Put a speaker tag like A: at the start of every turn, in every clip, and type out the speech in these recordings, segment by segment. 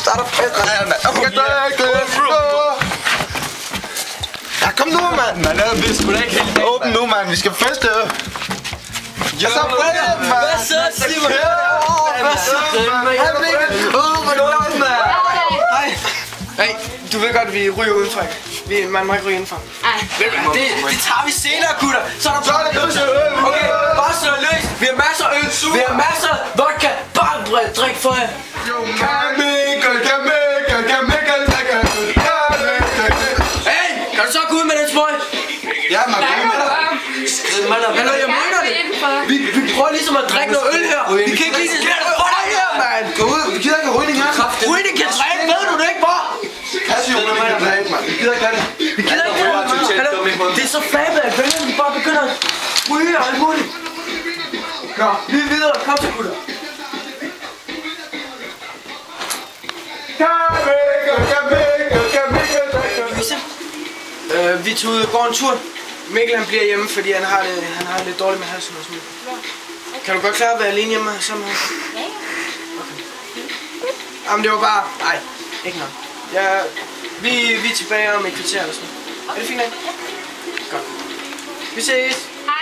A: starter festen her, mand. Ja, kom nu, mand.
B: Vi skulle da ikke helt dag.
A: Åbn nu, mand. Vi skal feste. Jeg så brænder, mand.
B: Hvad så, Simon?
A: Hvad så, mand? Hvor lort, mand.
C: Hej. Hey, du ved godt, at vi ryger udenfor. Man må ikke ryge indenfor. Det tager vi senere, gutter. Så er der bare løs. Okay, bare slå løs. Vi har masser af øl. Vi har masser af vodka. Bare drik for jer. Hey, kan du så gå ud med den smøg?
A: Ja, man.
C: Hallo, jeg mener det. Vi prøver ligesom at drikke noget øl her. Vi kan ikke lige se det her, mand.
A: Gå ud. Vi gider ikke have rygning her.
C: Rygning kan dræbe, ved du det ikke, hvor?
A: Passiv rygning kan dræbe, mand. Vi gider ikke have det.
C: Vi gider ikke have det. Hallo, det er så fabelt, at vennerne bare begynder at ryge og alt muligt. Nå, vi er videre. Kom så, gutter. Vi tog ud og går en tur. Mikkel han bliver hjemme, fordi han har det lidt dårligt med halsen og sådan noget. Kan du godt klare at være alene hjemme sammen med ham?
D: Ja, ja.
C: Okay. Jamen det var bare... Nej, ikke noget. Ja, vi er tilbage om et kvarter eller sådan noget. Er det fint, ikke? Godt. Vi ses.
D: Hej.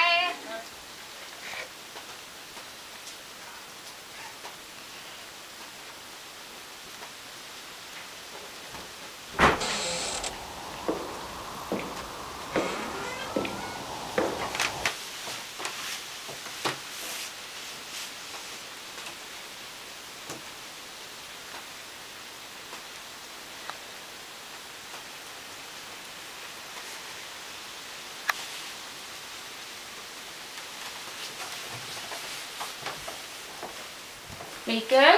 D: Mikkel?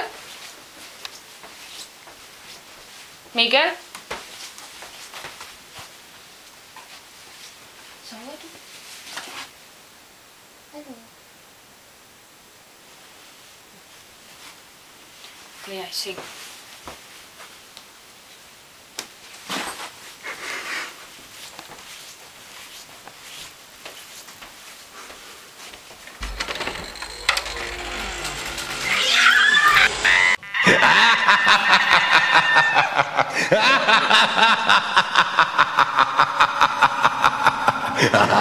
D: Mikkel? Sover du? Hallo? Går jeg i seng?
E: Ha ha ha ha!